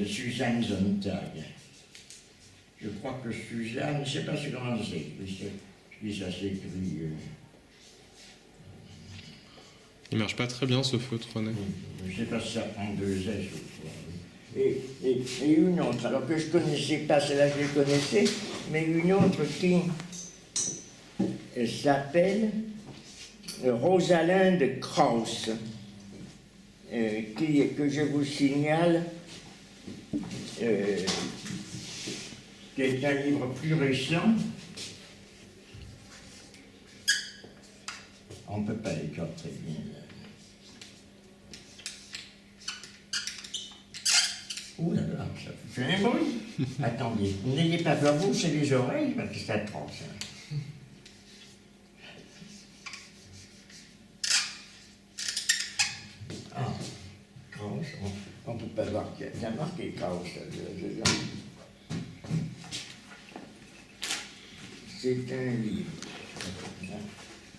Suzanne Sontag. Je crois que Suzanne, je ne sais pas comment c'est, puis ça s'écrit. Il marche pas très bien ce feutre, René. Je ne sais pas si ça prend 2 S ou quoi. Et une autre, alors que je ne connaissais pas, celle-là je les connaissais, mais une autre qui s'appelle Rosalind Krauss, que je vous signale, qui est un livre plus récent. On ne peut pas l'écrire très bien. Ouh là là, ça fait un bruit. Attendez, n'ayez pas peur, vous, c'est les oreilles, parce que ça tranche. Ah, Krauss, on ne peut pas voir qu'il y a marqué Krauss. C'est un livre.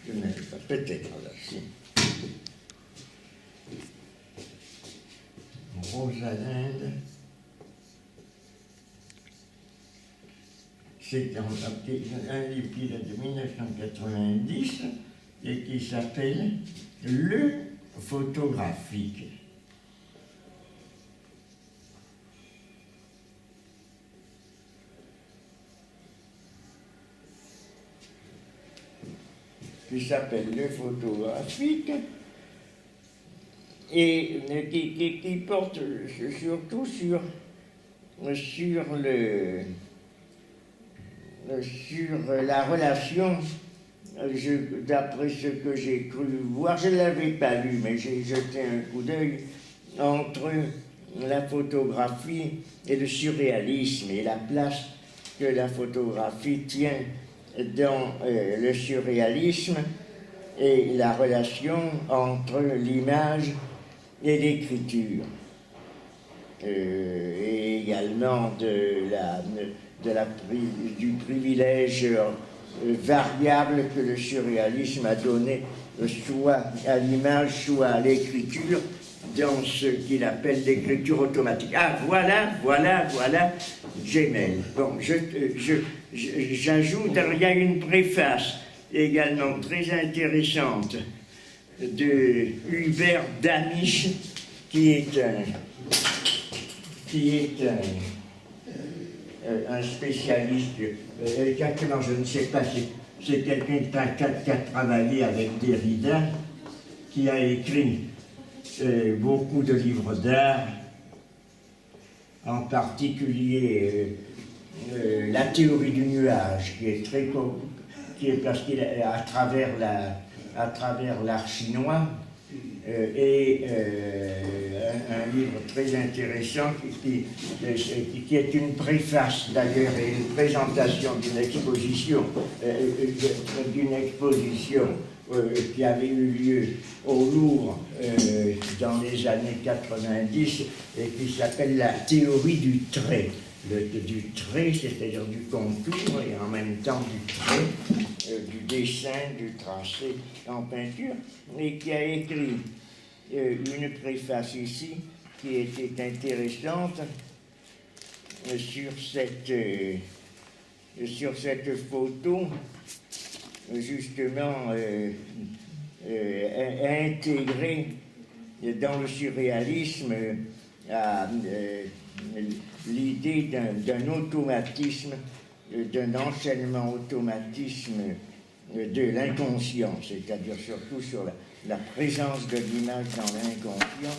Je n'avais pas, peut-être là, si. Rosalind. C'est un livre qui date de 1990 et qui s'appelle Le photographique. Qui s'appelle Le photographique et qui porte surtout sur la relation, d'après ce que j'ai cru voir, je ne l'avais pas lu, mais j'ai jeté un coup d'œil, entre la photographie et le surréalisme et la place que la photographie tient dans le surréalisme et la relation entre l'image et l'écriture. Et également du privilège variable que le surréalisme a donné soit à l'image, soit à l'écriture, dans ce qu'il appelle l'écriture automatique. Ah, voilà, Gemmel. Bon, j'ajoute, alors il y a une préface également très intéressante de Hubert Damisch, qui est un spécialiste, exactement, je ne sais pas, c'est quelqu'un qui a travaillé avec Derrida, qui a écrit beaucoup de livres d'art, en particulier la théorie du nuage, qui est parce qu'il à travers l'art chinois, et un livre très intéressant qui est une préface d'ailleurs et une présentation d'une exposition qui avait eu lieu au Louvre dans les années 90 et qui s'appelle la théorie du trait. Du trait, c'est-à-dire du contour et en même temps du trait, du dessin, du tracé en peinture, et qui a écrit une préface ici qui était intéressante sur cette photo, justement intégrée dans le surréalisme à l'idée d'un automatisme, d'un enchaînement automatisme de l'inconscient, c'est-à-dire surtout sur la présence de l'image dans l'inconscient,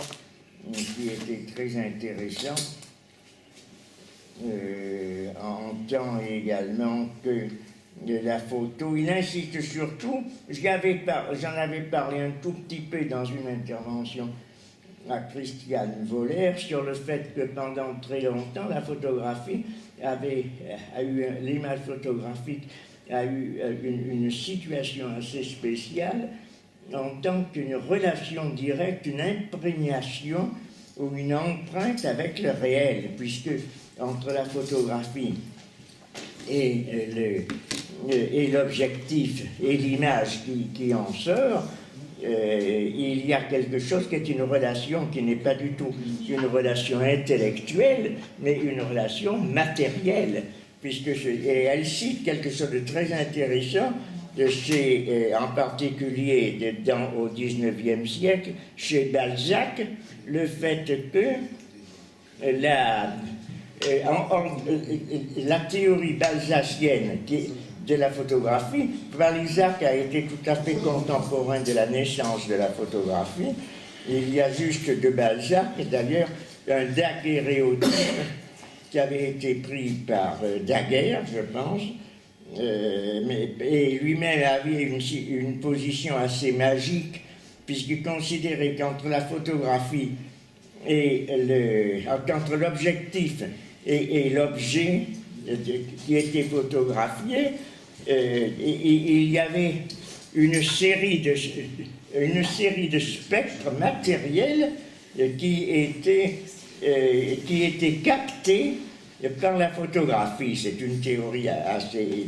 qui était très intéressant, en tant également que de la photo. Il insiste surtout, j'en avais parlé un tout petit peu dans une intervention à Christiane Voller, sur le fait que pendant très longtemps, la photographie l'image photographique a eu une situation assez spéciale en tant qu'une relation directe, une imprégnation ou une empreinte avec le réel, puisque entre la photographie et l'objectif et l'image qui en sort, il y a quelque chose qui est une relation qui n'est pas du tout une relation intellectuelle, mais une relation matérielle, et elle cite quelque chose de très intéressant, en particulier au XIXe siècle, chez Balzac, le fait que la théorie balzacienne de la photographie, Balzac a été tout à fait contemporain de la naissance de la photographie. Il y a juste de Balzac, d'ailleurs, un daguerréotype qui avait été pris par Daguerre, je pense, et lui-même avait une position assez magique, puisqu'il considérait qu'entre la photographie et entre l'objectif et l'objet qui était photographié, il y avait une série de spectres matériels qui étaient captés par la photographie. C'est une théorie assez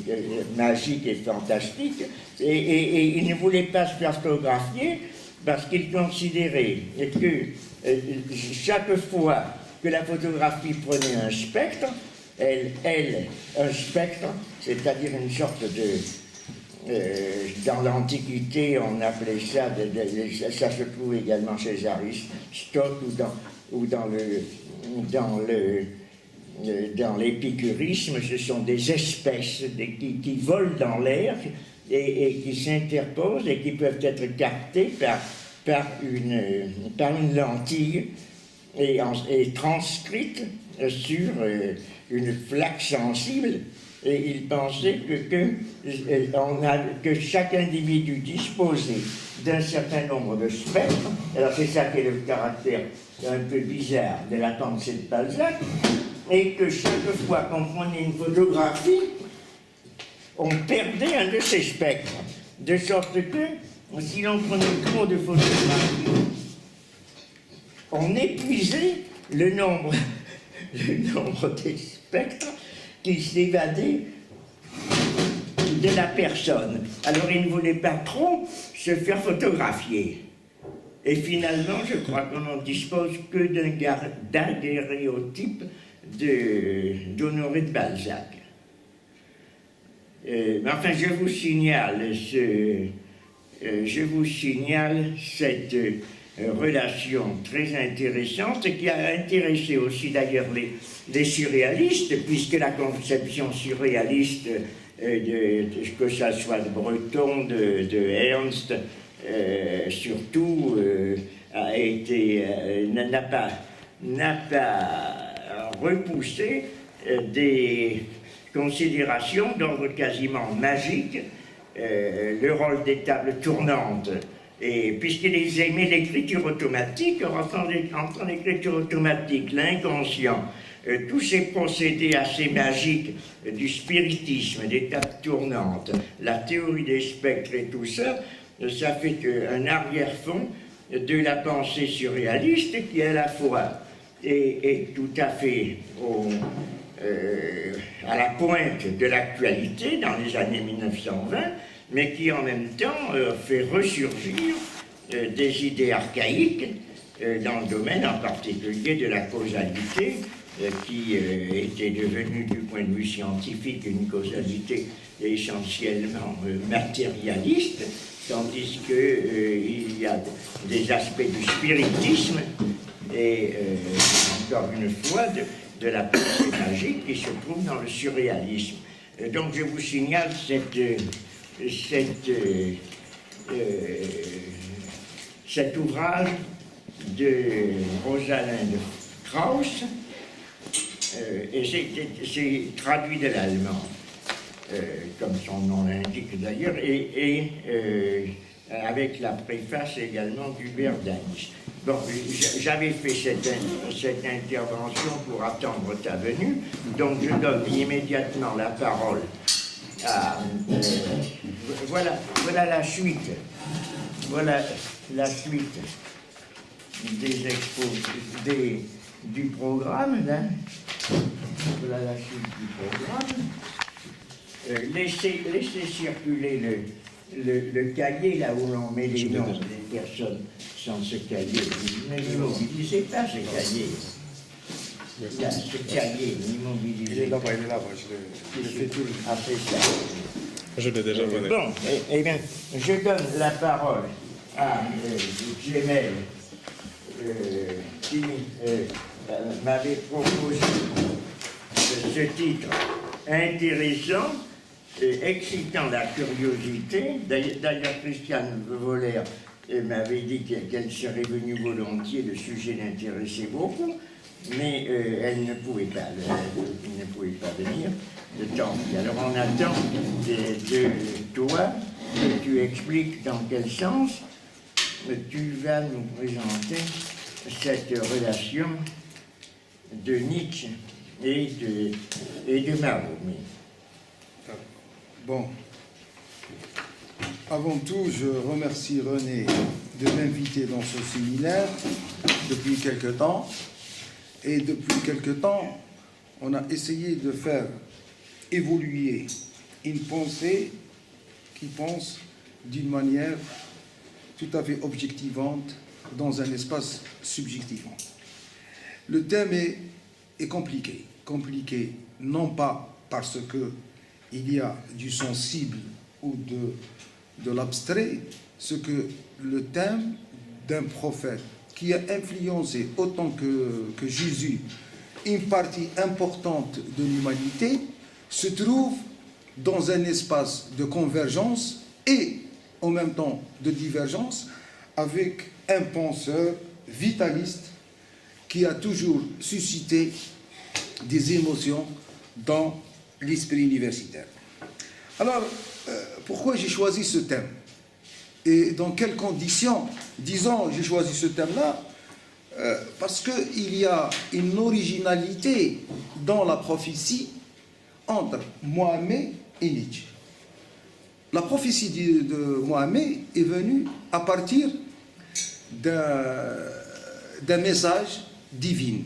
magique et fantastique, et il ne voulait pas se photographier parce qu'il considérait que chaque fois que la photographie prenait un spectre, un spectre, c'est-à-dire une sorte de... dans l'Antiquité, on appelait ça, ça se trouve également chez Aristote ou dans l'épicurisme, ce sont des espèces qui volent dans l'air et qui s'interposent et qui peuvent être captées par une lentille et transcrites sur une flaque sensible. Et il pensait que chaque individu disposait d'un certain nombre de spectres. Alors c'est ça qui est le caractère un peu bizarre de la pensée de Balzac, et que chaque fois qu'on prenait une photographie, on perdait un de ces spectres. De sorte que, si l'on prenait trop de photographies, on épuisait le nombre des spectres qui s'évadaient de la personne. Alors il ne voulait pas trop se faire photographier. Et finalement, je crois qu'on n'en dispose que d'un daguerréotype d'Honoré de Balzac. Mais enfin, je vous signale cette relation très intéressante qui a intéressé aussi d'ailleurs les surréalistes, puisque la conception surréaliste, que ça soit de Breton, de Ernst, surtout, n'a pas repoussé des considérations d'ordre quasiment magique, le rôle des tables tournantes. Et puisqu'ils aimaient l'écriture automatique, entre l'écriture automatique, l'inconscient, tous ces procédés assez magiques du spiritisme, des tables tournantes, la théorie des spectres et tout ça, ça fait un arrière-fond de la pensée surréaliste qui à la fois est tout à fait à la pointe de l'actualité dans les années 1920, mais qui en même temps fait ressurgir des idées archaïques dans le domaine en particulier de la causalité, qui était devenue du point de vue scientifique une causalité essentiellement matérialiste, tandis qu'il y a des aspects du spiritisme et encore une fois de la pensée magique qui se trouve dans le surréalisme. Donc je vous signale cet ouvrage de Rosalind Krauss, et c'est traduit de l'allemand, comme son nom l'indique d'ailleurs, et avec la préface également d'Hubert Danisch. Bon, j'avais fait cette intervention pour attendre ta venue, donc je donne immédiatement la parole à... voilà la suite. Voilà la suite des expos, du programme, là. Voilà la suite du programme. Laissez circuler le cahier, là où l'on met les noms des personnes sans ce cahier, vous ne l'immobilisez pas, ce cahier. Là, ce cahier, l'immobilisez. Il est là-bas, je le fais tout. Ah, c'est ça. Je l'ai déjà abonné. Bon, eh bien, je donne la parole à Gemel, qui m'avait proposé ce titre intéressant, excitant la curiosité. D'ailleurs, Christiane Voller m'avait dit qu'elle serait venue volontiers, le sujet l'intéressait beaucoup, mais elle ne pouvait pas venir de temps. Alors on attend de toi que tu expliques dans quel sens tu vas nous présenter cette relation de Nietzsche et de Mao. Bon. Avant tout, je remercie René de m'inviter dans ce séminaire depuis quelque temps. Et depuis quelque temps, on a essayé de faire évoluer une pensée qui pense d'une manière tout à fait objectivante dans un espace subjectivant. Le thème est compliqué. Compliqué non pas parce qu'il y a du sensible ou de l'abstrait, ce que le thème d'un prophète qui a influencé autant que Jésus une partie importante de l'humanité se trouve dans un espace de convergence et en même temps de divergence avec un penseur vitaliste qui a toujours suscité des émotions dans l'esprit universitaire. Alors, pourquoi j'ai choisi ce thème? Et dans quelles conditions, disons, j'ai choisi ce thème-là? Parce qu'il y a une originalité dans la prophétie entre Mohammed et Nietzsche. La prophétie de Mohammed est venue à partir d'un message divin.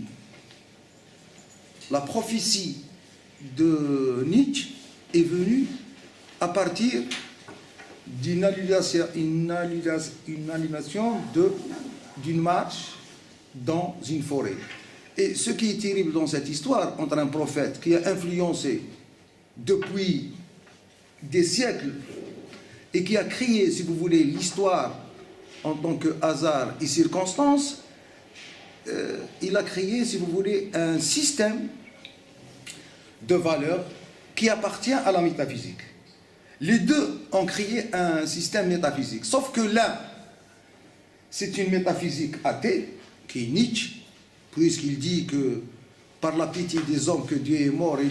La prophétie de Nietzsche est venue à partir d'une annulation d'une marche dans une forêt. Et ce qui est terrible dans cette histoire, entre un prophète qui a influencé depuis des siècles et qui a créé, si vous voulez, l'histoire en tant que hasard et circonstance, il a créé, si vous voulez, un système de valeurs qui appartient à la métaphysique. Les deux ont créé un système métaphysique, sauf que l'un, c'est une métaphysique athée, qui est Nietzsche, puisqu'il dit que par la pitié des hommes que Dieu est mort et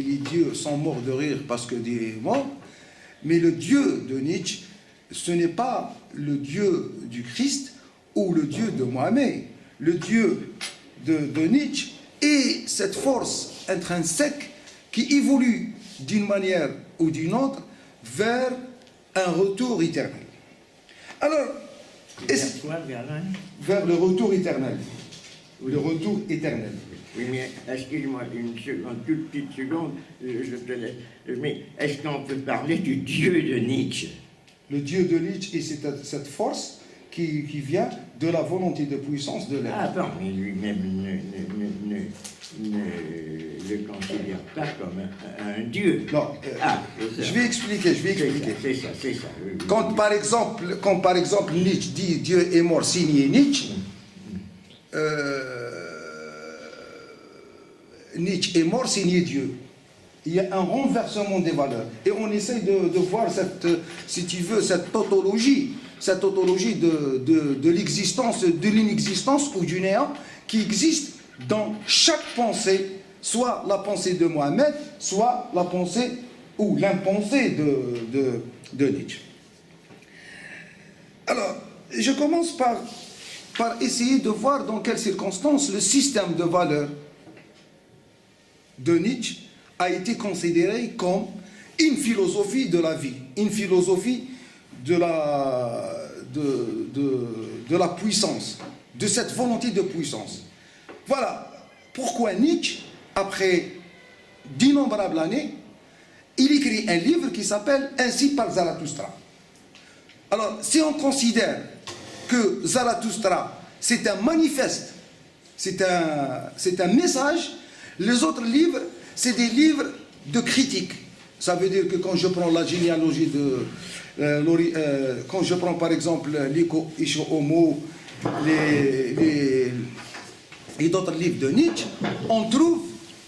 les dieux sont morts de rire parce que Dieu est mort. Mais le Dieu de Nietzsche, ce n'est pas le Dieu du Christ ou le Dieu de Mohammed. Le Dieu de Nietzsche est cette force intrinsèque qui évolue d'une manière ou d'une autre vers un retour éternel. Alors, vers le retour éternel. Oui. Le retour éternel. Oui, mais excuse-moi une seconde, toute petite seconde, je te laisse. Mais est-ce qu'on peut parler du Dieu de Nietzsche? Le Dieu de Nietzsche est cette force qui vient de la volonté de puissance de l'être. Ah bon, mais lui-même ne le considère pas comme un Dieu. Non, je vais expliquer. C'est ça. Oui. Quand par exemple Nietzsche dit Dieu est mort, signé Nietzsche, Nietzsche est mort, signé Dieu. Il y a un renversement des valeurs. Et on essaye de voir si tu veux, cette tautologie de l'existence, de l'inexistence ou du néant qui existe dans chaque pensée, soit la pensée de Mohammed, soit la pensée ou l'impensée de Nietzsche. Alors, je commence par essayer de voir dans quelles circonstances le système de valeurs de Nietzsche a été considéré comme une philosophie de la vie, une philosophie de la puissance, de cette volonté de puissance. Voilà pourquoi Nietzsche, après d'innombrables années, il écrit un livre qui s'appelle « Ainsi parle Zarathustra ». Alors, si on considère que Zarathustra, c'est un manifeste, c'est un message, les autres livres, c'est des livres de critique. Ça veut dire que quand je prends la généalogie quand je prends par exemple l'Iko Isho Homo, et d'autres livres de Nietzsche, on trouve,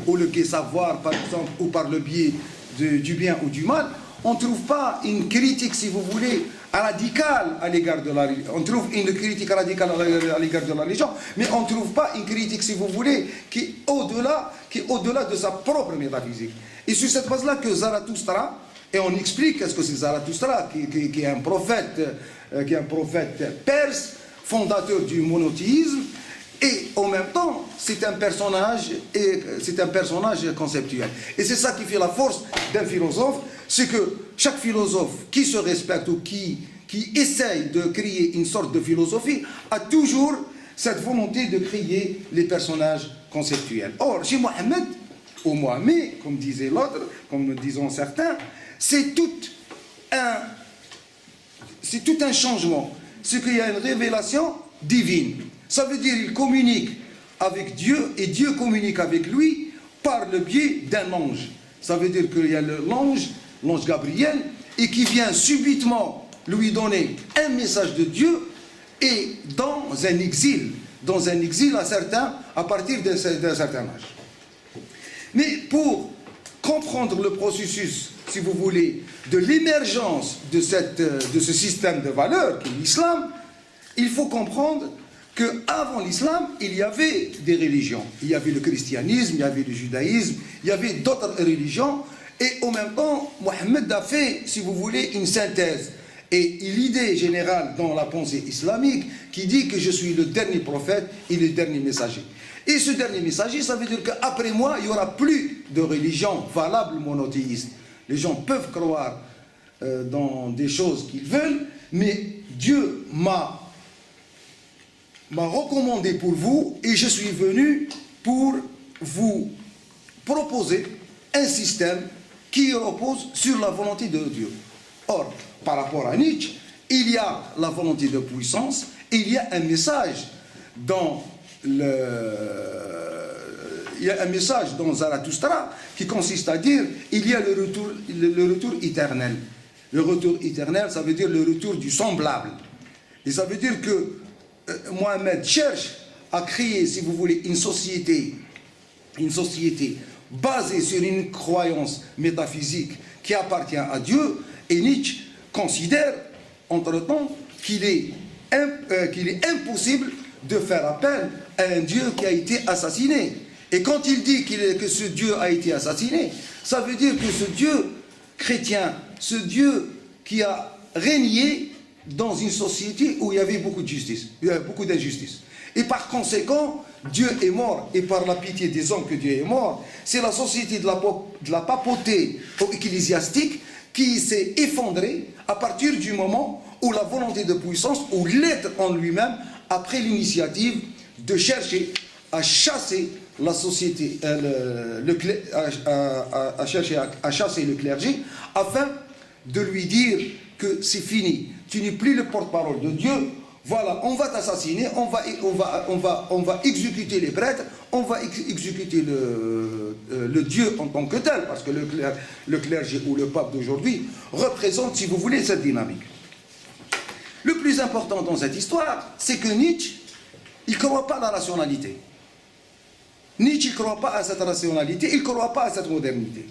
ou le Gai Savoir par exemple, ou par le biais du bien ou du mal, on ne trouve pas une critique, si vous voulez, radicale à l'égard de la religion. On trouve une critique radicale à l'égard de la religion, mais on ne trouve pas une critique, si vous voulez, qui est au-delà de sa propre métaphysique. Et sur cette base-là que Zarathustra, et on explique qu'est-ce que c'est Zarathustra, qui est un prophète perse, fondateur du monothéisme, et en même temps, c'est un personnage conceptuel. Et c'est ça qui fait la force d'un philosophe, c'est que chaque philosophe qui se respecte ou qui essaye de créer une sorte de philosophie a toujours cette volonté de créer les personnages conceptuels. Or, chez Mohammed, ou Mohamed, comme disait l'autre, comme disons certains, c'est tout un changement. C'est qu'il y a une révélation divine. Ça veut dire qu'il communique avec Dieu et Dieu communique avec lui par le biais d'un ange. Ça veut dire qu'il y a l'ange Gabriel, et qui vient subitement lui donner un message de Dieu et dans un exil à partir d'un certain âge. Mais pour comprendre le processus, si vous voulez, de l'émergence de ce système de valeurs qu'est l'islam, il faut comprendre qu'avant l'islam, il y avait des religions. Il y avait le christianisme, il y avait le judaïsme, il y avait d'autres religions. Et en même temps, Mohammed a fait, si vous voulez, une synthèse. Et l'idée générale dans la pensée islamique qui dit que je suis le dernier prophète et le dernier messager. Et ce dernier messager, ça veut dire qu'après moi, il n'y aura plus de religion valable monothéiste. Les gens peuvent croire dans des choses qu'ils veulent, mais Dieu m'a recommandé pour vous et je suis venu pour vous proposer un système qui repose sur la volonté de Dieu. Or, par rapport à Nietzsche, il y a la volonté de puissance, il y a un message dans Zarathustra qui consiste à dire il y a le retour éternel. Le retour éternel, ça veut dire le retour du semblable. Et ça veut dire que Mohammed cherche à créer, si vous voulez, une société basée sur une croyance métaphysique qui appartient à Dieu, et Nietzsche considère, entre-temps, qu'il est impossible de faire appel à un Dieu qui a été assassiné. Et quand il dit que ce Dieu a été assassiné, ça veut dire que ce Dieu chrétien, ce Dieu qui a régné dans une société où il y avait beaucoup d'injustice. Et par conséquent, Dieu est mort, et par la pitié des hommes que Dieu est mort, c'est la société de la papauté ecclésiastique qui s'est effondrée à partir du moment où la volonté de puissance, ou l'être en lui-même, a pris l'initiative de chercher à chasser la société, à chasser le clergé, afin de lui dire que c'est fini, tu n'es plus le porte-parole de Dieu, voilà, on va t'assassiner, on va exécuter les prêtres, on va exécuter le Dieu en tant que tel, parce que le clergé ou le pape d'aujourd'hui représente, si vous voulez, cette dynamique. Le plus important dans cette histoire, c'est que Nietzsche, il ne croit pas à la rationalité. Nietzsche ne croit pas à cette rationalité, il ne croit pas à cette modernité.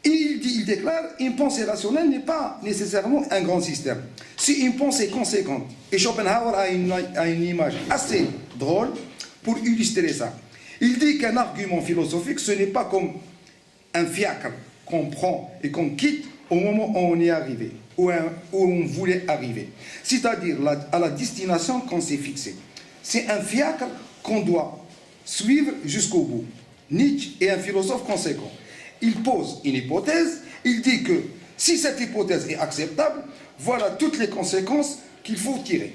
Il déclare, une pensée rationnelle n'est pas nécessairement un grand système. C'est une pensée conséquente. Et Schopenhauer a une image assez drôle pour illustrer ça. Il dit qu'un argument philosophique, ce n'est pas comme un fiacre qu'on prend et qu'on quitte au moment où on est arrivé, où on voulait arriver. C'est-à-dire à la destination qu'on s'est fixée. C'est un fiacre qu'on doit suivre jusqu'au bout. Nietzsche est un philosophe conséquent. Il pose une hypothèse, il dit que si cette hypothèse est acceptable, voilà toutes les conséquences qu'il faut tirer.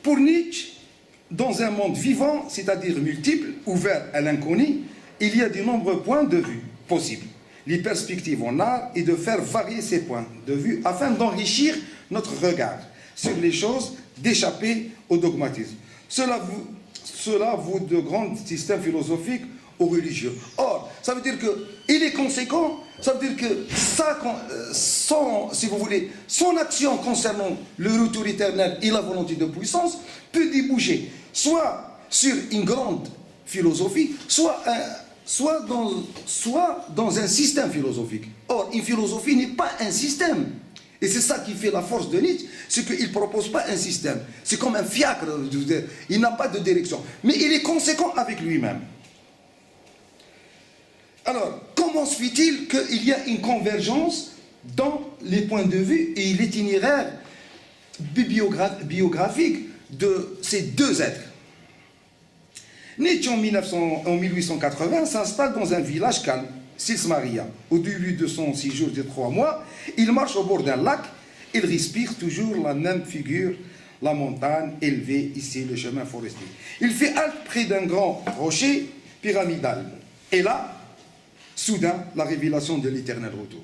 Pour Nietzsche, dans un monde vivant, c'est-à-dire multiple, ouvert à l'inconnu, il y a de nombreux points de vue possibles. les perspectives en art et de faire varier ses points de vue afin d'enrichir notre regard sur les choses, d'échapper au dogmatisme. Cela vaut de grands systèmes philosophiques ou religieux. Or, ça veut dire qu'il est conséquent, ça veut dire que si vous voulez, son action concernant le retour éternel et la volonté de puissance peut déboucher soit sur une grande philosophie, soit dans un système philosophique. Or, une philosophie n'est pas un système. Et c'est ça qui fait la force de Nietzsche, c'est qu'il ne propose pas un système. C'est comme un fiacre, il n'a pas de direction. Mais il est conséquent avec lui-même. Alors, comment se fait-il qu'il y a une convergence dans les points de vue et l'itinéraire biographique de ces deux êtres? Nietzsche, en 1880, s'installe dans un village calme, Sils Maria. Au début de son séjour de 3 mois, il marche au bord d'un lac, il respire toujours la même figure, la montagne élevée, ici le chemin forestier. Il fait halte près d'un grand rocher pyramidal. Et là, soudain, la révélation de l'éternel retour.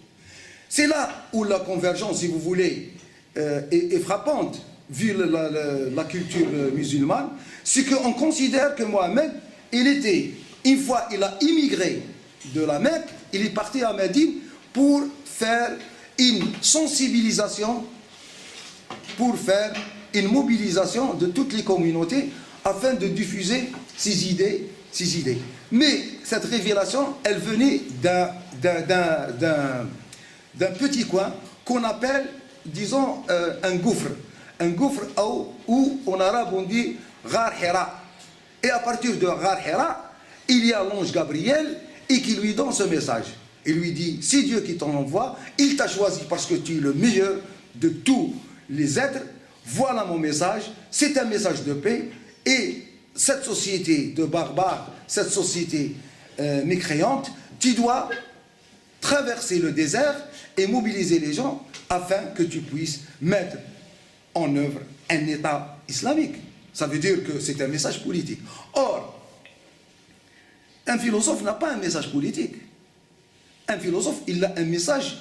C'est là où la convergence, si vous voulez, est frappante, vu la culture musulmane, c'est qu'on considère que Mohammed, une fois il a immigré de la Mecque, il est parti à Médine pour faire une sensibilisation, pour faire une mobilisation de toutes les communautés afin de diffuser ses idées. Mais cette révélation, elle venait d'un petit coin qu'on appelle, disons, un gouffre. Un gouffre où en arabe on dit Ghar Hira. Et à partir de Ghar Hira, il y a l'ange Gabriel et qui lui donne ce message. Il lui dit, c'est Dieu qui t'en envoie, il t'a choisi parce que tu es le meilleur de tous les êtres. Voilà mon message, c'est un message de paix. Et cette société de barbares, cette société mécréante, tu dois traverser le désert et mobiliser les gens afin que tu puisses mettre en œuvre un État islamique. Ça veut dire que c'est un message politique. Or, un philosophe n'a pas un message politique. Un philosophe, il a un message,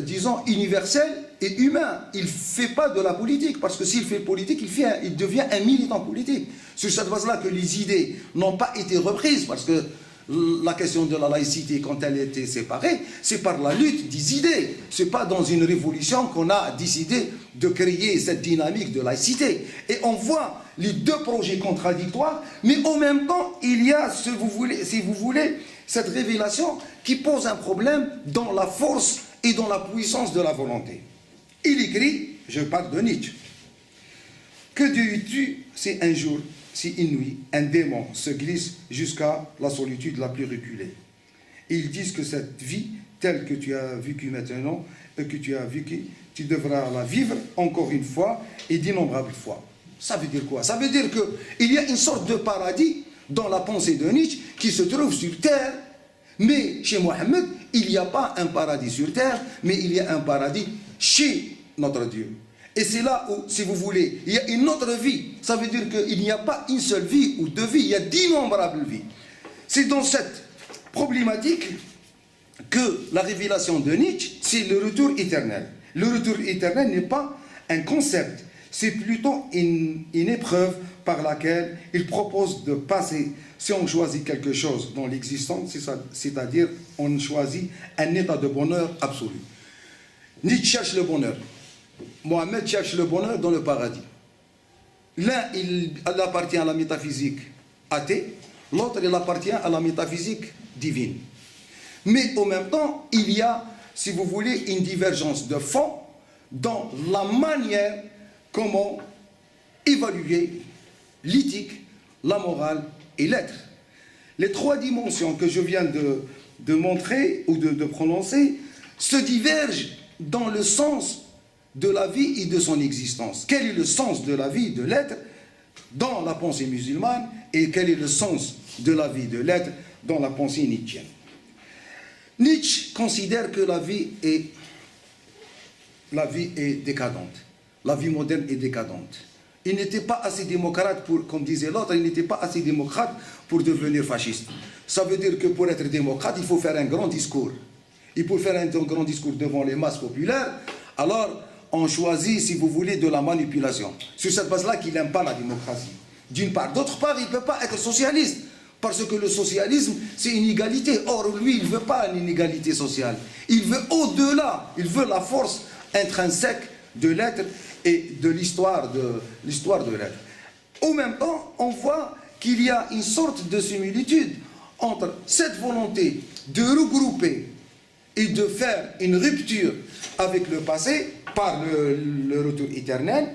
disons, universel et humain. Il ne fait pas de la politique, parce que s'il fait politique, il devient un militant politique. C'est sur cette base-là que les idées n'ont pas été reprises, parce que la question de la laïcité, quand elle était séparée, c'est par la lutte des idées. Ce n'est pas dans une révolution qu'on a décidé de créer cette dynamique de laïcité. Et on voit les deux projets contradictoires, mais en même temps, il y a, si vous voulez, cette révélation qui pose un problème dans la force et dans la puissance de la volonté. Il écrit, je parle de Nietzsche, que dirais-tu si un jour, si une nuit, un démon se glisse jusqu'à la solitude la plus reculée? Ils disent que cette vie, telle que tu as vécue maintenant, que tu as vécue, tu devras la vivre encore une fois et d'innombrables fois. Ça veut dire quoi? Ça veut dire qu'il y a une sorte de paradis dans la pensée de Nietzsche qui se trouve sur terre, mais chez Mohammed, il n'y a pas un paradis sur terre, mais il y a un paradis chez notre Dieu. Et c'est là où, si vous voulez, il y a une autre vie. Ça veut dire qu'il n'y a pas une seule vie ou deux vies, il y a d'innombrables vies. C'est dans cette problématique que la révélation de Nietzsche, c'est le retour éternel. Le retour éternel n'est pas un concept, c'est plutôt une épreuve par laquelle il propose de passer, si on choisit quelque chose dans l'existence, c'est-à-dire on choisit un état de bonheur absolu. Nietzsche cherche le bonheur. Mohammed cherche le bonheur dans le paradis. L'un, il appartient à la métaphysique athée, l'autre, il appartient à la métaphysique divine. Mais en même temps, il y a, si vous voulez, une divergence de fond dans la manière comment évaluer l'éthique, la morale et l'être. Les trois dimensions que je viens de montrer ou de prononcer se divergent dans le sens de la vie et de son existence. Quel est le sens de la vie de l'être dans la pensée musulmane et quel est le sens de la vie de l'être dans la pensée nietzschienne? Nietzsche considère que la vie est décadente. La vie moderne est décadente. Il n'était pas assez démocrate pour, comme disait l'autre, il n'était pas assez démocrate pour devenir fasciste. Ça veut dire que pour être démocrate, il faut faire un grand discours. Et pour faire un grand discours devant les masses populaires, alors on choisit, si vous voulez, de la manipulation. Sur cette base-là qu'il n'aime pas la démocratie. D'une part. D'autre part, il ne peut pas être socialiste. Parce que le socialisme, c'est une égalité. Or, lui, il ne veut pas une inégalité sociale. Il veut au-delà. Il veut la force intrinsèque de l'être et de l'histoire de l'être. En même temps, on voit qu'il y a une sorte de similitude entre cette volonté de regrouper et de faire une rupture avec le passé par le retour éternel.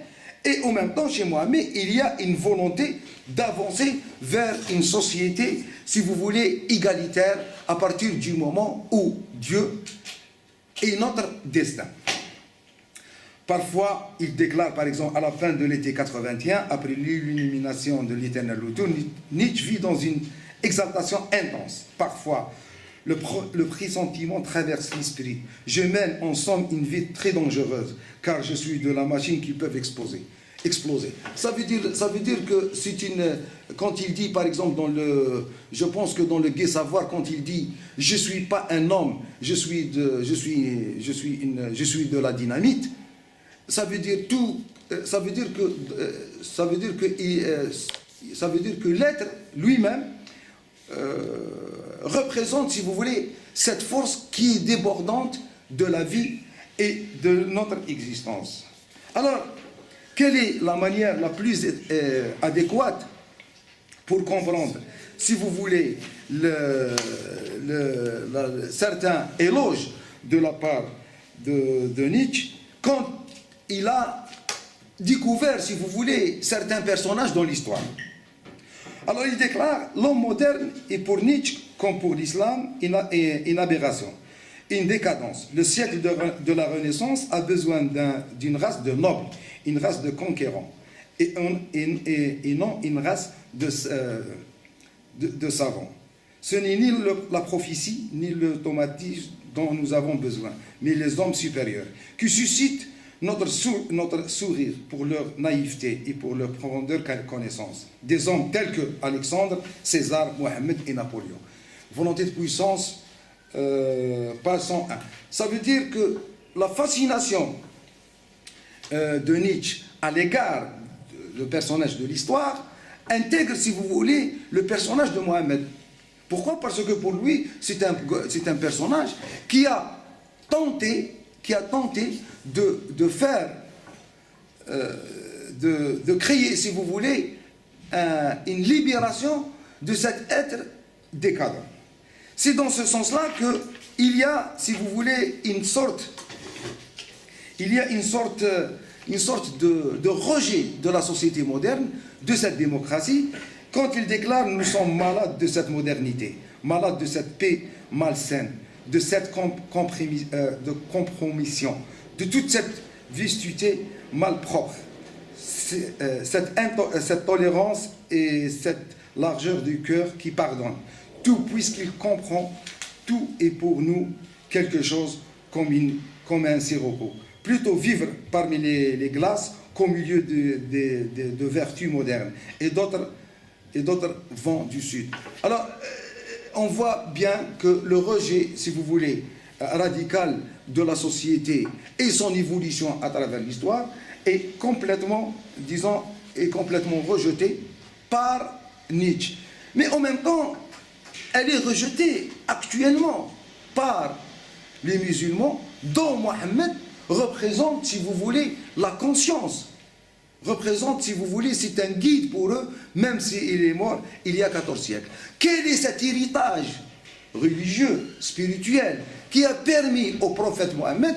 Et en même temps, chez Mohammed, il y a une volonté d'avancer vers une société, si vous voulez, égalitaire, à partir du moment où Dieu est notre destin. Parfois, il déclare, par exemple, à la fin de l'été 81, après l'illumination de l'éternel retour, Nietzsche vit dans une exaltation intense. Parfois, le pressentiment traverse l'esprit. Je mène en somme une vie très dangereuse, car je suis de la machine qui peut exploser. Ça veut dire que c'est une... Quand il dit, par exemple, je pense que dans le Gai Savoir, quand il dit « Je ne suis pas un homme, je suis de la dynamite », ça veut dire que l'être lui-même représente, si vous voulez, cette force qui est débordante de la vie et de notre existence. Alors, quelle est la manière la plus adéquate pour comprendre, si vous voulez, certains éloges de la part de Nietzsche, quand il a découvert, si vous voulez, certains personnages dans l'histoire. Alors il déclare, l'homme moderne est pour Nietzsche, comme pour l'islam, une aberration, une décadence. Le siècle de la Renaissance a besoin d'une race de nobles, une race de conquérants, et non une race de savants. Ce n'est ni la prophétie, ni l'automatisme dont nous avons besoin, mais les hommes supérieurs, qui suscitent notre sourire pour leur naïveté et pour leur profondeur connaissance. Des hommes tels que Alexandre, César, Mohammed et Napoléon. Volonté de puissance, pas 101. Ça veut dire que la fascination de Nietzsche à l'égard du personnage de l'histoire intègre, si vous voulez, le personnage de Mohammed. Pourquoi? Parce que pour lui, c'est un personnage qui a tenté de faire, de créer, si vous voulez, une libération de cet être décadent. C'est dans ce sens-là qu'il y a, si vous voulez, une sorte de rejet de la société moderne, de cette démocratie, quand il déclare « Nous sommes malades de cette modernité, malades de cette paix malsaine, de cette compromission, de toute cette vistuité malpropre, cette tolérance et cette largeur du cœur qui pardonne. Tout puisqu'il comprend, tout est pour nous quelque chose comme un sirocco. Plutôt vivre parmi les glaces qu'au milieu de vertus modernes et d'autres vents du Sud. » Alors, on voit bien que le rejet, si vous voulez, radical de la société et son évolution à travers l'histoire est complètement rejeté par Nietzsche. Mais en même temps, elle est rejetée actuellement par les musulmans, dont Mohammed représente, si vous voulez, la conscience. Représente, si vous voulez, c'est un guide pour eux, même s'il est mort il y a 14 siècles. Quel est cet héritage religieux, spirituel, qui a permis au prophète Mohammed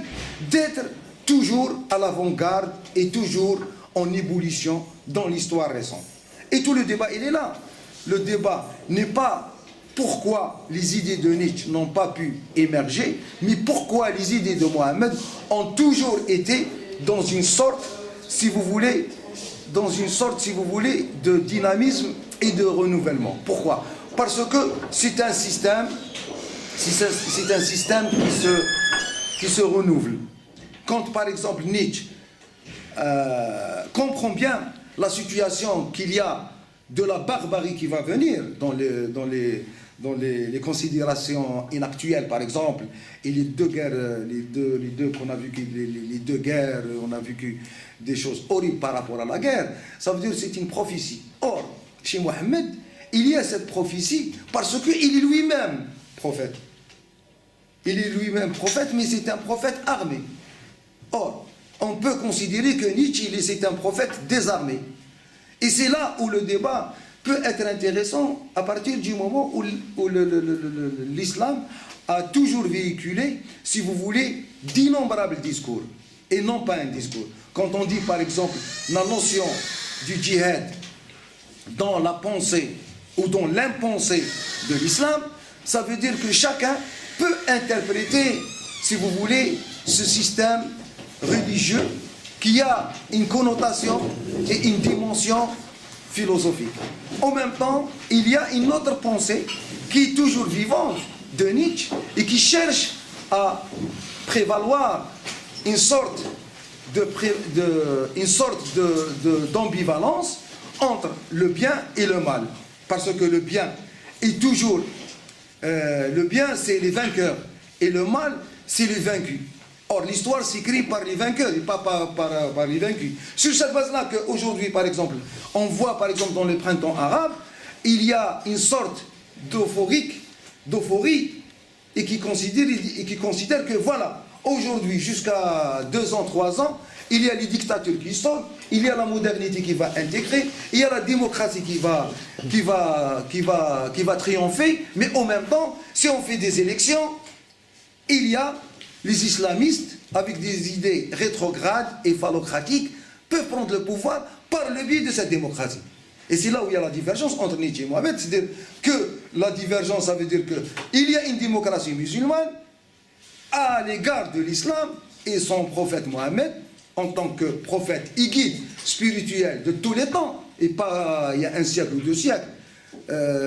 d'être toujours à l'avant-garde et toujours en ébullition dans l'histoire récente? Et tout le débat, il est là. Le débat n'est pas pourquoi les idées de Nietzsche n'ont pas pu émerger, mais pourquoi les idées de Mohammed ont toujours été dans une sorte, si vous voulez, de dynamisme et de renouvellement. Pourquoi? Parce que c'est un système qui se renouvelle. Quand, par exemple, Nietzsche comprend bien la situation qu'il y a de la barbarie qui va venir dans les considérations inactuelles, par exemple, et les deux guerres, les deux qu'on a vécu, les deux guerres, on a vécu des choses horribles par rapport à la guerre, ça veut dire que c'est une prophétie. Or, chez Mohammed, il y a cette prophétie parce qu'il est lui-même prophète. Il est lui-même prophète, mais c'est un prophète armé. Or, on peut considérer que Nietzsche, c'est un prophète désarmé. Et c'est là où le débat peut être intéressant à partir du moment où l'islam a toujours véhiculé, si vous voulez, d'innombrables discours, et non pas un discours. Quand on dit par exemple la notion du djihad dans la pensée ou dans l'impensée de l'islam, ça veut dire que chacun peut interpréter, si vous voulez, ce système religieux qui a une connotation et une dimension philosophique. En même temps, il y a une autre pensée qui est toujours vivante de Nietzsche et qui cherche à prévaloir une sorte d'ambivalence entre le bien et le mal. Parce que le bien est toujours... le bien, c'est les vainqueurs. Et le mal, c'est les vaincus. Or, l'histoire s'écrit par les vainqueurs et pas par les vaincus. Sur cette base-là qu'aujourd'hui, par exemple, on voit, par exemple, dans le printemps arabe, il y a une sorte d'euphorie et qui considère que, voilà, aujourd'hui, jusqu'à 2 ans, 3 ans, il y a les dictatures qui sortent, il y a la modernité qui va intégrer, il y a la démocratie qui va triompher, mais en même temps, si on fait des élections, il y a les islamistes, avec des idées rétrogrades et phallocratiques, peuvent prendre le pouvoir par le biais de cette démocratie. Et c'est là où il y a la divergence entre Nietzsche et Mohammed, c'est-à-dire que la divergence, ça veut dire qu'il y a une démocratie musulmane à l'égard de l'islam et son prophète Mohammed, en tant que prophète et guide spirituel de tous les temps, et pas il y a un siècle ou 2 siècles.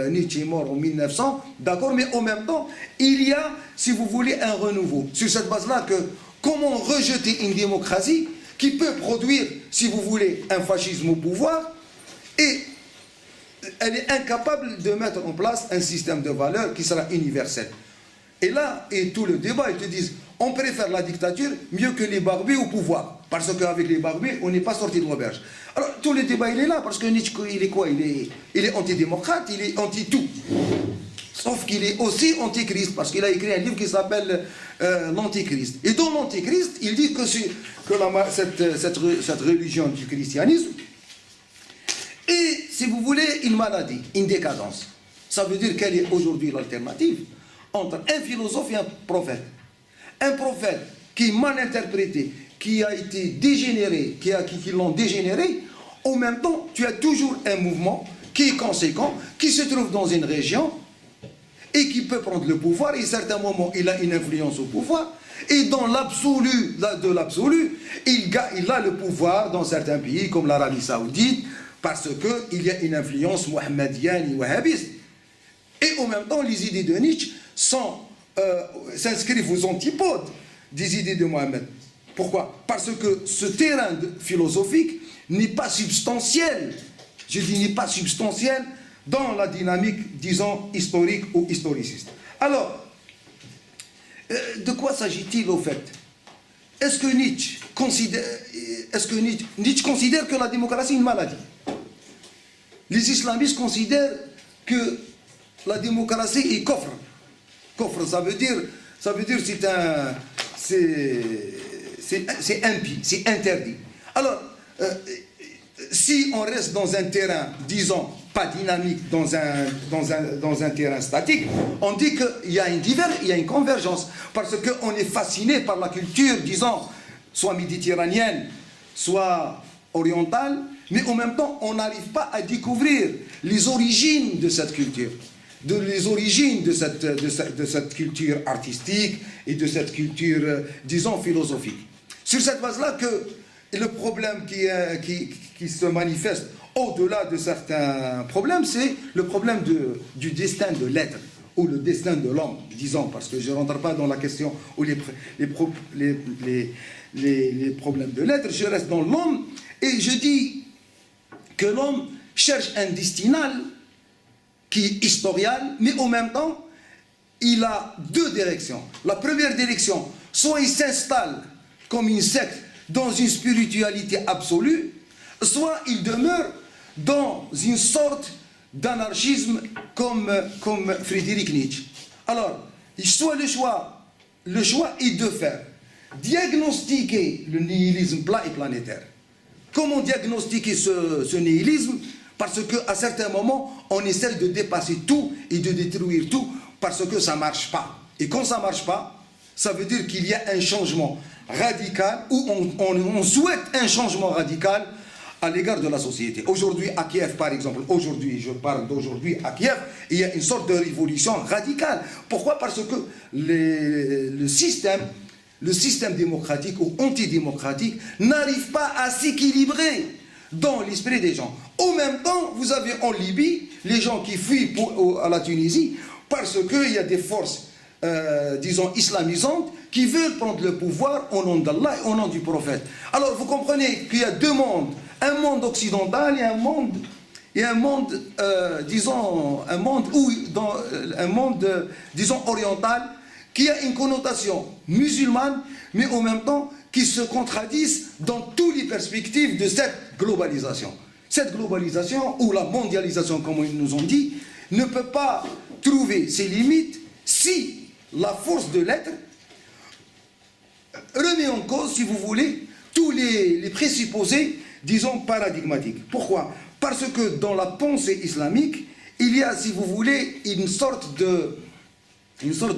Nietzsche est mort en 1900, d'accord, mais en même temps, il y a, si vous voulez, un renouveau. Sur cette base-là, comment rejeter une démocratie qui peut produire, si vous voulez, un fascisme au pouvoir, et elle est incapable de mettre en place un système de valeurs qui sera universel. Et là, et tout le débat, ils te disent, on préfère la dictature mieux que les barbus au pouvoir. Parce qu'avec les barbus, on n'est pas sorti de l'auberge. Alors, tout le débat, il est là, parce que Nietzsche, il est quoi? Il est antidémocrate, il est anti-tout. Sauf qu'il est aussi antichrist, parce qu'il a écrit un livre qui s'appelle l'Antichrist. Et dans l'Antichrist, il dit que cette religion du christianisme est, si vous voulez, une maladie, une décadence. Ça veut dire quelle est aujourd'hui l'alternative entre un philosophe et un prophète. Un prophète qui est mal interprété, qui a été dégénéré, qui l'ont dégénéré, en même temps, tu as toujours un mouvement qui est conséquent, qui se trouve dans une région et qui peut prendre le pouvoir, et à certains moments, il a une influence au pouvoir, et dans l'absolu de l'absolu, il a le pouvoir dans certains pays, comme l'Arabie Saoudite, parce qu'il y a une influence mohammedienne et wahhabiste. Et en même temps, les idées de Nietzsche s'inscrivent aux antipodes des idées de Mohammed. Pourquoi? Parce que ce terrain philosophique n'est pas substantiel. Je dis n'est pas substantiel dans la dynamique, disons, historique ou historiciste. Alors, de quoi s'agit-il au fait? Est-ce que Nietzsche considère que la démocratie est une maladie? Les islamistes considèrent que la démocratie est coffre. Coffre, ça veut dire c'est impie, c'est interdit. Alors, si on reste dans un terrain, disons, pas dynamique, dans un terrain statique, on dit qu'il y a une convergence, parce qu'on est fasciné par la culture, disons, soit méditerranéenne, soit orientale, mais en même temps, on n'arrive pas à découvrir les origines de cette culture, les origines de cette culture artistique et de cette culture, disons, philosophique. Sur cette base-là que le problème qui se manifeste au-delà de certains problèmes, c'est le problème du destin de l'être, ou le destin de l'homme, disons, parce que je ne rentre pas dans la question ou les problèmes de l'être, je reste dans l'homme, et je dis que l'homme cherche un destinal qui est historial, mais en même temps, il a deux directions. La première direction, soit il s'installe comme une secte dans une spiritualité absolue, soit il demeure dans une sorte d'anarchisme comme Friedrich Nietzsche. Alors, soit le choix est de faire diagnostiquer le nihilisme plat et planétaire. Comment diagnostiquer ce nihilisme? Parce qu'à certains moments, on essaie de dépasser tout et de détruire tout parce que ça ne marche pas. Et quand ça ne marche pas, ça veut dire qu'il y a un changement radical ou on souhaite un changement radical à l'égard de la société. Aujourd'hui, à Kiev, par exemple, aujourd'hui, je parle d'aujourd'hui à Kiev, il y a une sorte de révolution radicale. Pourquoi? Parce que le système démocratique ou antidémocratique n'arrive pas à s'équilibrer dans l'esprit des gens. En même temps, vous avez en Libye les gens qui fuient à la Tunisie parce qu'il y a des forces, disons, islamisantes qui veulent prendre le pouvoir au nom d'Allah et au nom du prophète. Alors vous comprenez qu'il y a deux mondes, un monde occidental et un monde, disons, oriental, qui a une connotation musulmane, mais en même temps qui se contradisent dans toutes les perspectives de cette globalisation. Cette globalisation, ou la mondialisation, comme ils nous ont dit, ne peut pas trouver ses limites si la force de l'être remet en cause, si vous voulez, tous les présupposés, disons, paradigmatiques. Pourquoi? Parce que dans la pensée islamique, il y a, si vous voulez, une sorte de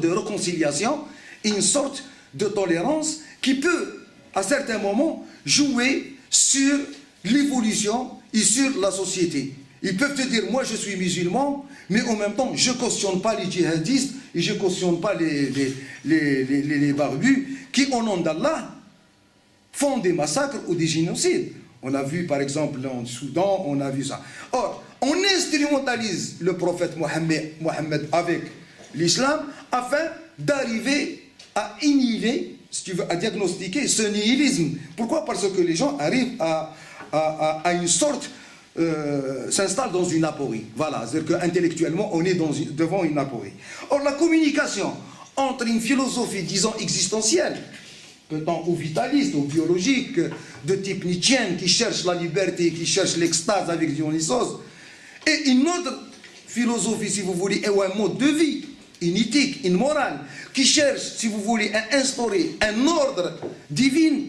réconciliation, une sorte de tolérance qui peut, à certains moments, jouer sur l'évolution et sur la société. Ils peuvent te dire, moi je suis musulman, mais en même temps, je ne cautionne pas les djihadistes et je ne cautionne pas les barbus qui, au nom d'Allah, font des massacres ou des génocides. On a vu, par exemple, en Soudan, on a vu ça. Or, on instrumentalise le prophète Mohammed avec l'islam afin d'arriver à annihiler, si tu veux, à diagnostiquer ce nihilisme. Pourquoi? Parce que les gens arrivent à une sorte, s'installent dans une aporie. Voilà, c'est-à-dire qu'intellectuellement, on est devant une aporie. Or, la communication entre une philosophie, disons, existentielle, peut-on ou vitaliste, ou biologique, de type nietzschéen, qui cherche la liberté, qui cherche l'extase avec Dionysos, et une autre philosophie, si vous voulez, ou un mode de vie, une éthique, une morale, qui cherche, si vous voulez, à instaurer un ordre divin,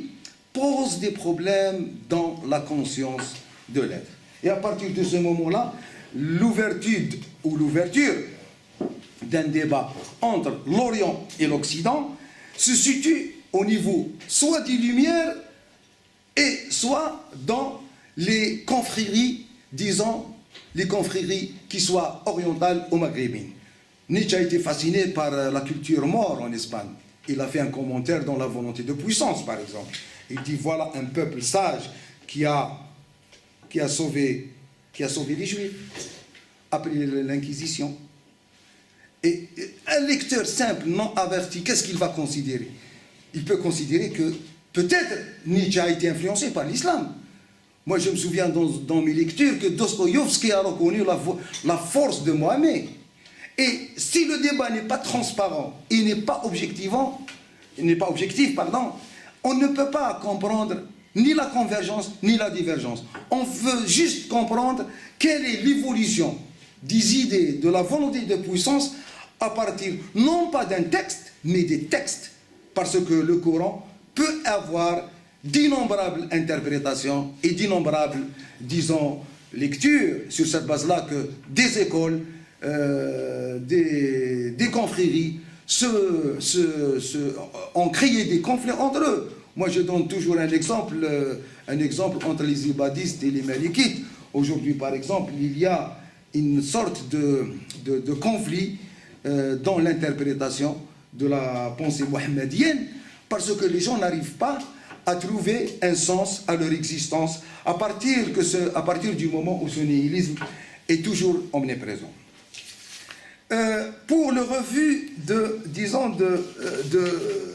pose des problèmes dans la conscience de l'être. Et à partir de ce moment-là, l'ouverture d'un débat entre l'Orient et l'Occident se situe au niveau soit des Lumières et soit dans les confréries, disons, les confréries qui soient orientales ou maghrébines. Nietzsche a été fasciné par la culture maure en Espagne. Il a fait un commentaire dans La volonté de puissance, par exemple. Il dit, voilà un peuple sage qui a sauvé les Juifs après l'Inquisition. Et un lecteur simple, non averti, qu'est-ce qu'il va considérer? Il peut considérer que peut-être Nietzsche a été influencé par l'islam. Moi, je me souviens dans mes lectures que Dostoïevski a reconnu la force de Mohammed. Et si le débat n'est pas transparent et n'est pas objectif, on ne peut pas comprendre ni la convergence ni la divergence. On veut juste comprendre quelle est l'évolution des idées de la volonté de puissance à partir non pas d'un texte, mais des textes. Parce que le Coran peut avoir d'innombrables interprétations et d'innombrables, disons, lectures sur cette base-là que des écoles, des confréries ont créé des conflits entre eux. Moi, je donne toujours un exemple entre les ibadistes et les malikites. Aujourd'hui, par exemple, il y a une sorte de conflit dans l'interprétation de la pensée mohammedienne, parce que les gens n'arrivent pas à trouver un sens à leur existence à partir du moment où ce nihilisme est toujours omniprésent. Pour le refus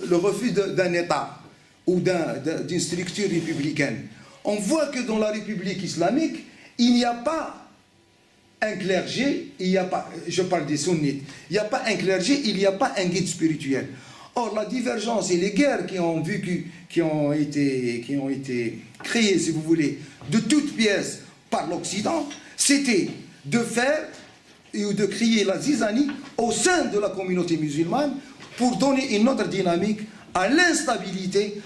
le refus d'un État ou d'une structure républicaine, on voit que dans la République islamique, il n'y a pas un clergé, il n'y a pas, je parle des sunnites, il n'y a pas un clergé, il n'y a pas un guide spirituel. Or, la divergence et les guerres qui ont été créées, si vous voulez, de toutes pièces par l'Occident, c'était de faire ou de créer la zizanie au sein de la communauté musulmane pour donner une autre dynamique à l'instabilité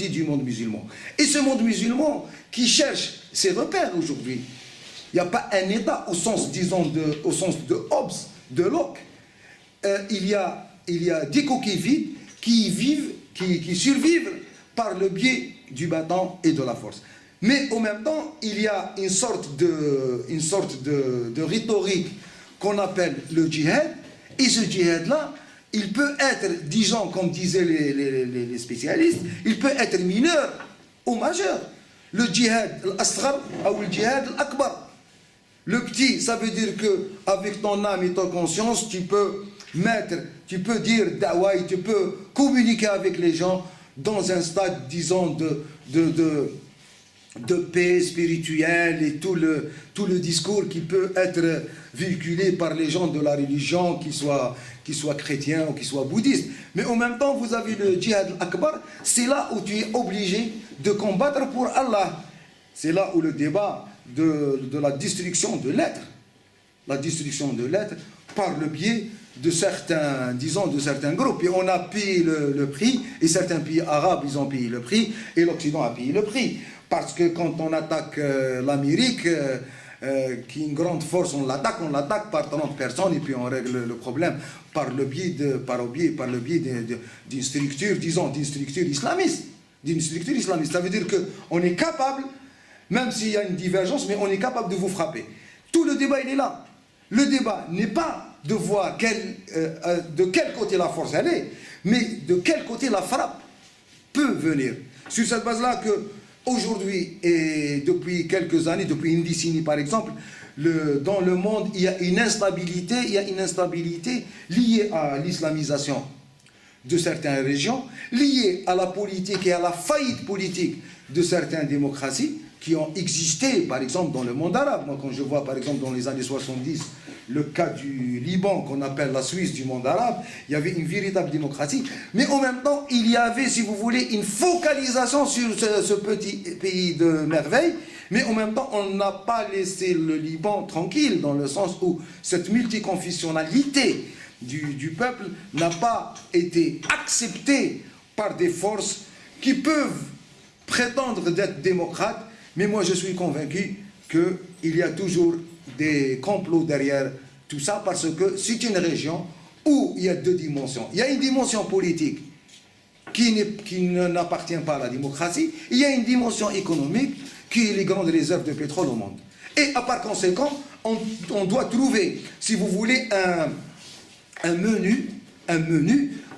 du monde musulman. Et ce monde musulman qui cherche ses repères aujourd'hui, il n'y a pas un État au sens, disons, au sens de Hobbes, de Locke. Il y a des coquilles vides qui survivent par le biais du bâton et de la force. Mais en même temps, il y a une sorte de rhétorique qu'on appelle le djihad. Et ce djihad-là, il peut être, disons, comme disaient les spécialistes, il peut être mineur ou majeur. Le djihad al-asghar ou le djihad al-akbar. Le petit, ça veut dire que avec ton âme et ton conscience, tu peux dire dawa et tu peux communiquer avec les gens dans un stade, disons, de paix spirituelle et tout le discours qui peut être véhiculé par les gens de la religion, qu'ils soient chrétiens ou qu'ils soient bouddhistes. Mais en même temps, vous avez le djihad akbar, c'est là où tu es obligé de combattre pour Allah. C'est là où le débat de la destruction de l'être, par le biais de certains, disons, de certains groupes. Et on a payé le prix, et certains pays arabes, ils ont payé le prix, et l'Occident a payé le prix. Parce que quand on attaque l'Amérique, qui est une grande force, on l'attaque par 30 personnes, et puis on règle le problème par le biais d'une structure, disons, d'une structure islamiste. Ça veut dire qu'on est capable, même s'il y a une divergence, mais on est capable de vous frapper. Tout le débat, il est là. Le débat n'est pas de voir de quel côté la force elle est, mais de quel côté la frappe peut venir. Sur cette base-là que aujourd'hui, et depuis quelques années, depuis une décennie par exemple, dans le monde, il y a une instabilité liée à l'islamisation de certaines régions, liée à la politique et à la faillite politique de certaines démocraties qui ont existé, par exemple, dans le monde arabe. Moi, quand je vois, par exemple, dans les années 70, le cas du Liban, qu'on appelle la Suisse du monde arabe, il y avait une véritable démocratie. Mais en même temps, il y avait, si vous voulez, une focalisation sur ce petit pays de merveille. Mais en même temps, on n'a pas laissé le Liban tranquille, dans le sens où cette multiconfessionnalité du peuple n'a pas été acceptée par des forces qui peuvent prétendre d'être démocrates. Mais moi, je suis convaincu qu'il y a toujours des complots derrière tout ça, parce que c'est une région où il y a deux dimensions. Il y a une dimension politique qui n'appartient pas à la démocratie. Il y a une dimension économique qui est les grandes réserves de pétrole au monde. Et par conséquent, on doit trouver, si vous voulez, un menu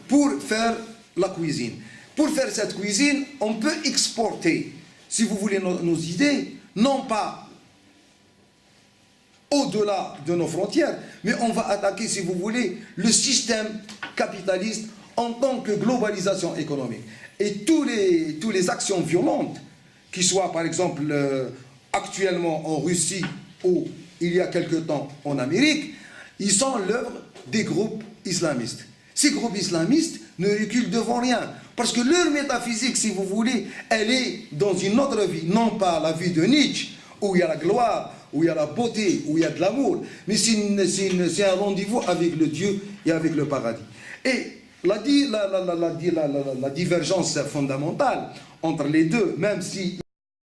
pour faire la cuisine. Pour faire cette cuisine, on peut exporter, si vous voulez, nos idées, non pas au-delà de nos frontières, mais on va attaquer, si vous voulez, le système capitaliste en tant que globalisation économique. Et toutes les actions violentes, qui soient par exemple actuellement en Russie ou il y a quelque temps en Amérique, ils sont l'œuvre des groupes islamistes. Ces groupes islamistes ne reculent devant rien, parce que leur métaphysique, si vous voulez, elle est dans une autre vie, non pas la vie de Nietzsche, où il y a la gloire, où il y a la beauté, où il y a de l'amour, mais c'est un rendez-vous avec le Dieu et avec le paradis. Et la divergence fondamentale entre les deux, même si